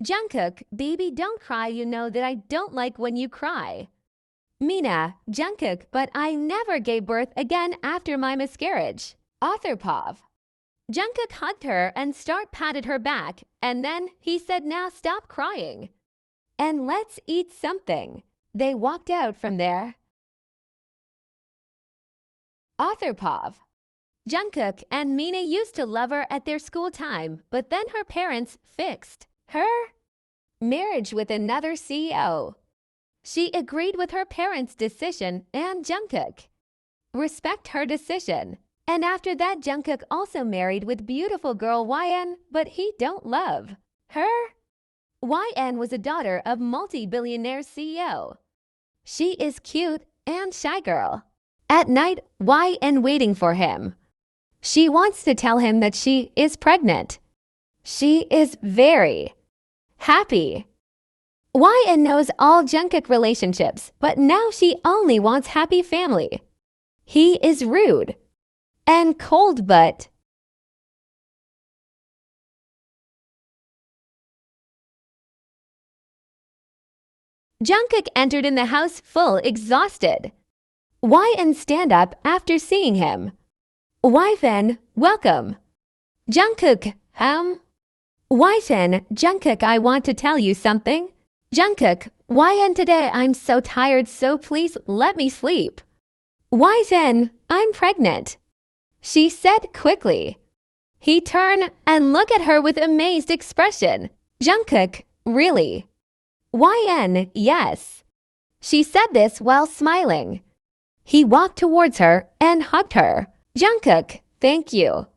Jungkook, baby, don't cry. You know that I don't like when you cry. Mina, Jungkook, but I never gave birth again after my miscarriage. Author Pav. Jungkook hugged her and patted her back, and then he said, now stop crying. And let's eat something. They walked out from there. Author Pav. Jungkook and Mina used to love her at their school time, but then her parents fixed her marriage with another CEO. She agreed with her parents' decision and Jungkook respect her decision. And after that, Jungkook also married with beautiful girl YN, but he don't love her. YN was a daughter of multi-billionaire CEO. She is cute and shy girl. At night, YN waiting for him. She wants to tell him that she is pregnant. She is very happy. YN knows all Jungkook relationships, but now she only wants happy family. He is rude and cold, but Jungkook entered in the house full exhausted. YN stand up after seeing him. YN, welcome. Jungkook, YN, Jungkook, I want to tell you something. Jungkook, YN, today I'm so tired, so please let me sleep. YN, I'm pregnant, she said quickly. He turned and looked at her with amazed expression. Jungkook, really? YN, yes. She said this while smiling. He walked towards her and hugged her. Jungkook, thank you.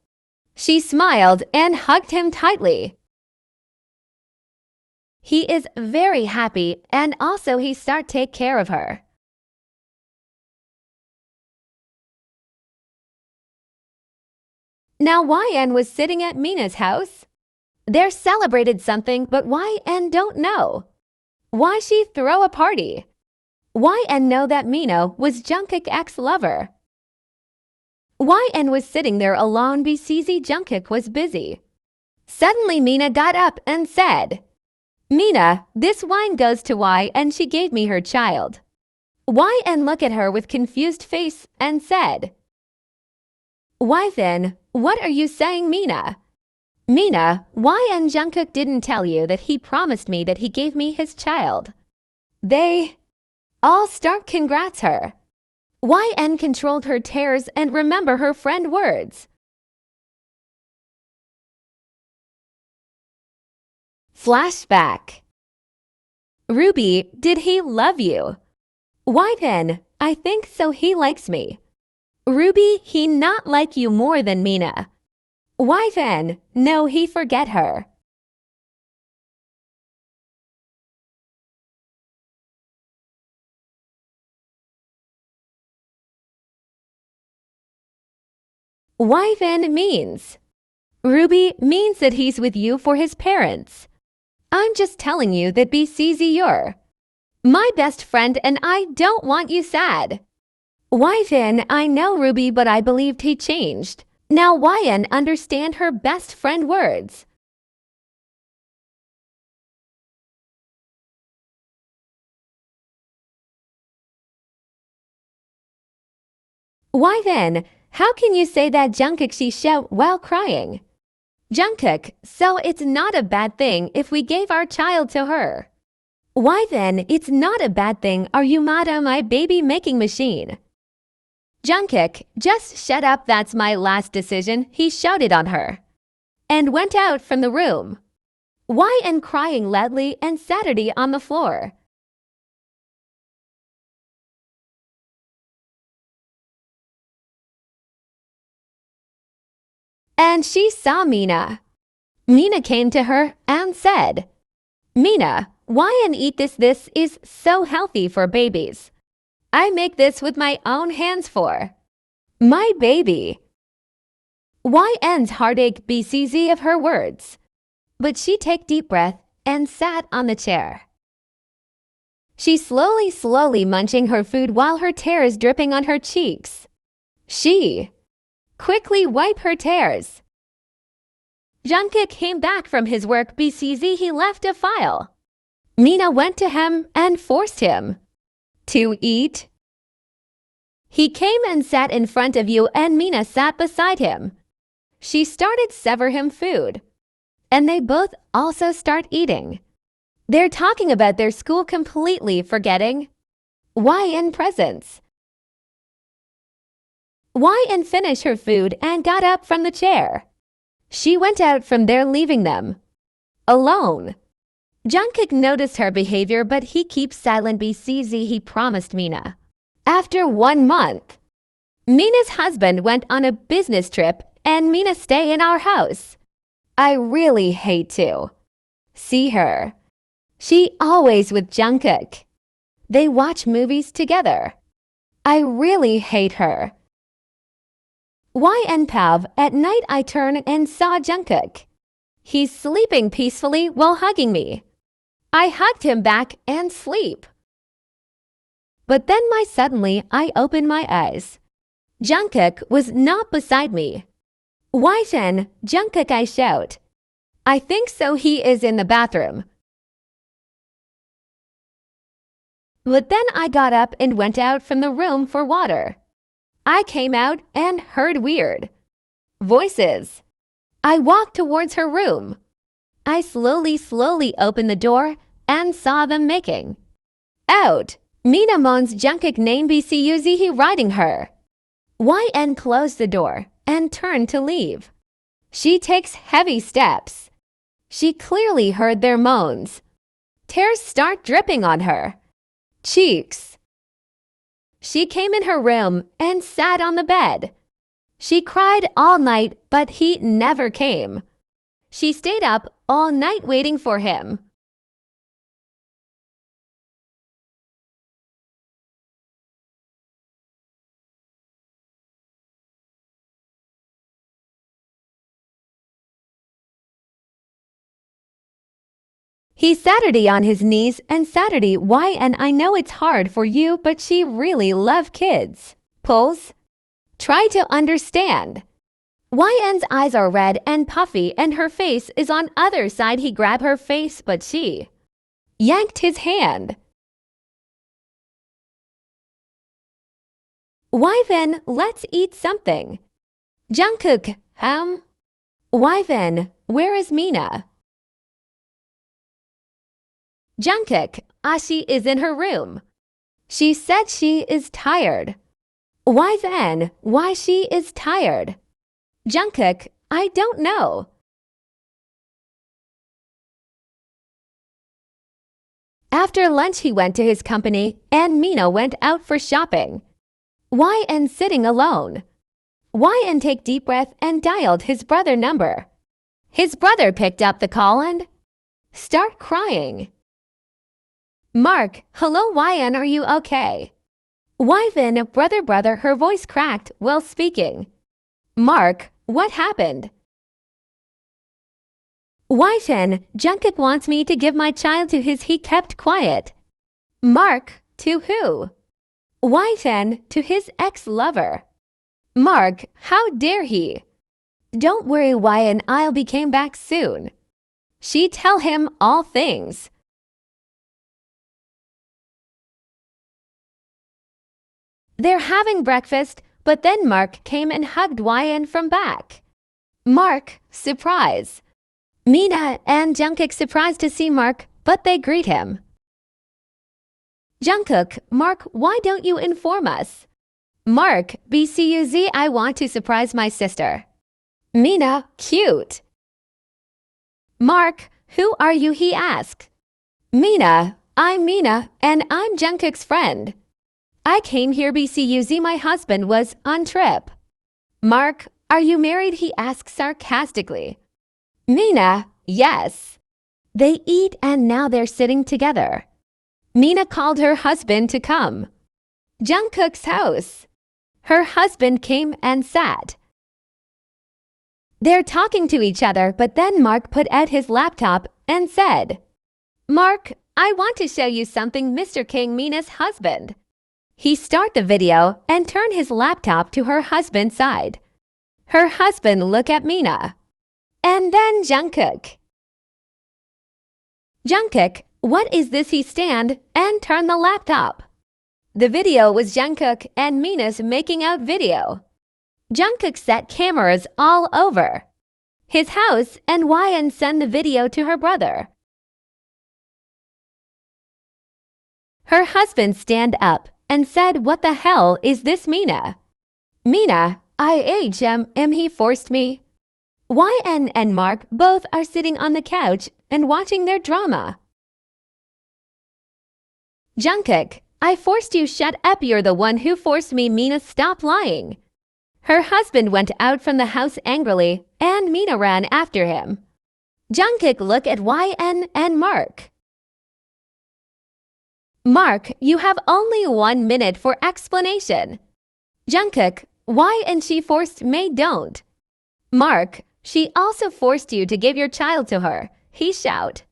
She smiled and hugged him tightly. He is very happy, and also he start take care of her. Now YN was sitting at Mina's house. They celebrated something, but YN don't know why she throw a party. YN know that Mina was Jungkook's ex-lover. YN was sitting there alone because Jungkook was busy. Suddenly Mina got up and said, Mina, this wine goes to Y, and she gave me her child. YN looked at her with confused face and said, YN, what are you saying, Mina? Mina, YN, Jungkook didn't tell you that he promised me that he gave me his child. They all start congrats her. YN controlled her tears and remember her friend words. Flashback. Ruby, did he love you? YN, I think so, he likes me. Ruby, he not like you more than Mina. YN, no, he forget her. YN means Ruby means that he's with you for his parents. I'm just telling you that because you're my best friend and I don't want you sad. YN, I know Ruby, but I believed he changed. Now YN understand her best friend words. YN, how can you say that, Jungkook? She shout while crying. Jungkook, so it's not a bad thing if we gave our child to her. YN, it's not a bad thing. Are you mad at my baby making machine? Jungkook, just shut up, that's my last decision, he shouted on her. And went out from the room. YN crying loudly and Saturday on the floor. And she saw Mina. Mina came to her and said, Mina, YN eat this? This is so healthy for babies. I make this with my own hands for my baby. YN's heartache because of her words. But she take deep breath and sat on the chair. She slowly munching her food while her tears dripping on her cheeks. She quickly wipe her tears. Jungkook came back from his work because he left a file. Mina went to him and forced him to eat. He came and sat in front of you and Mina sat beside him. She started serve him food. And they both also start eating. They're talking about their school completely forgetting YN presents. YN finished her food and got up from the chair. She went out from there leaving them alone. Jungkook noticed her behavior but he keeps silent because he promised Mina. After 1 month, Mina's husband went on a business trip and Mina stay in our house. I really hate to see her. She always with Jungkook. They watch movies together. I really hate her. YN Pav, at night I turned and saw Jungkook. He's sleeping peacefully while hugging me. I hugged him back and sleep. But then suddenly I opened my eyes. Jungkook was not beside me. YN, Jungkook, I shout. I think so, he is in the bathroom. But then I got up and went out from the room for water. I came out and heard weird voices. I walked towards her room. I slowly opened the door and saw them making out. Mina moans Jungkook name because he riding her. YN closed the door and turned to leave. She takes heavy steps. She clearly heard their moans. Tears start dripping on her cheeks. She came in her room and sat on the bed. She cried all night, but he never came. She stayed up all night waiting for him. He's Saturday on his knees and Saturday YN I know it's hard for you but she really love kids. Pulls. Try to understand. YN's eyes are red and puffy and her face is on other side. He grabbed her face but she yanked his hand. YN, let's eat something. Jungkook, YN, where is Mina? Jungkook, she is in her room. She said she is tired. YN, why she is tired? Jungkook, I don't know. After lunch he went to his company and Mina went out for shopping. YN sitting alone. YN take deep breath and dialed his brother number. His brother picked up the call and start crying. Mark, hello YN, are you okay? YN, brother, her voice cracked while speaking. Mark, what happened? YN, Jungkook wants me to give my child to his, he kept quiet. Mark, to who? YN, to his ex-lover. Mark, how dare he? Don't worry YN, I'll be came back soon. She tell him all things. They're having breakfast, but then Mark came and hugged YN from back. Mark, surprise. Mina and Jungkook surprised to see Mark, but they greet him. Jungkook, Mark, why don't you inform us? Mark, BCUZ, I want to surprise my sister. Mina, cute. Mark, who are you? He asked. Mina, I'm Mina, and I'm Jungkook's friend. I came here BCUZ, my husband was on trip. Mark, are you married? He asked sarcastically. Mina, yes. They eat and now they're sitting together. Mina called her husband to come. Jungkook's house. Her husband came and sat. They're talking to each other, but then Mark put out his laptop and said, Mark, I want to show you something, Mr. King, Mina's husband. He start the video and turn his laptop to her husband's side. Her husband look at Mina. And then Jungkook. Jungkook, what is this? He stand and turn the laptop. The video was Jungkook and Mina's making out video. Jungkook set cameras all over his house and YN sent the video to her brother. Her husband stand up and said, "What the hell is this, Mina?" Mina, he forced me. YN and Mark both are sitting on the couch and watching their drama. Jungkook, I forced you. Shut up, you're the one who forced me. Mina, stop lying. Her husband went out from the house angrily and Mina ran after him. Jungkook looked at YN and Mark. Mark, you have only 1 minute for explanation. Jungkook, why and she forced me? Don't. Mark, she also forced you to give your child to her, he shout.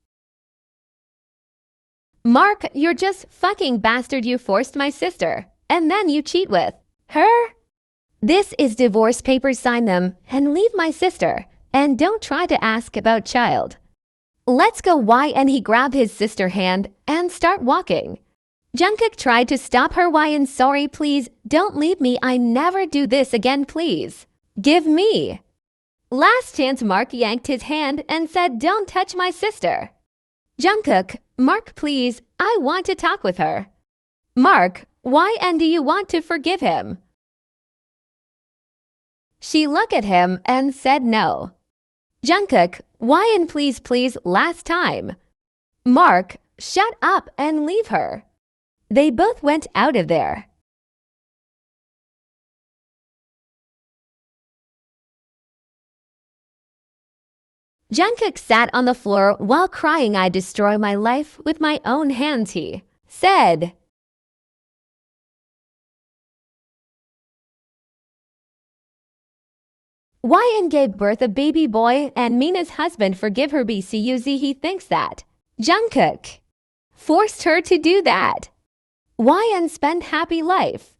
Mark, you're just fucking bastard. You forced my sister and then you cheat with her. This is divorce papers. Sign them and leave my sister and don't try to ask about child. Let's go. YN he grabbed his sister's hand and start walking. Jungkook tried to stop her. YN, sorry, please don't leave me. I never do this again. Please give me last chance. Mark yanked his hand and said, don't touch my sister. Jungkook, Mark, please, I want to talk with her. Mark, YN, do you want to forgive him? She looked at him and said no. Jungkook, YN, please, last time. Mark, shut up and leave her. They both went out of there. Jungkook sat on the floor while crying. I destroy my life with my own hands, he said. YN gave birth a baby boy and Mina's husband forgive her. BCUZ, he thinks that Jungkook forced her to do that. YN spent happy life.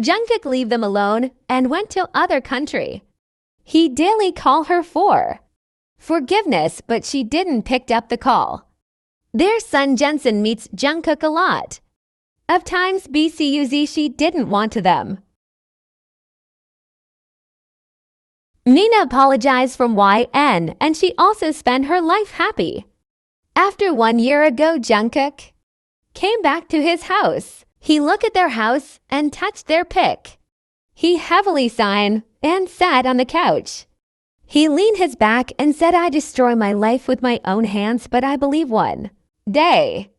Jungkook leave them alone and went to other country. He daily call her for forgiveness, but she didn't pick up the call. Their son Jensen meets Jungkook a lot of times. BCUZ, she didn't want to them. Mina apologized from YN and she also spent her life happy. After 1 year ago, Jungkook came back to his house. He looked at their house and touched their pic. He heavily sighed and sat on the couch. He leaned his back and said, I destroy my life with my own hands, but I believe one day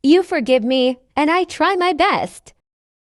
you forgive me and I try my best.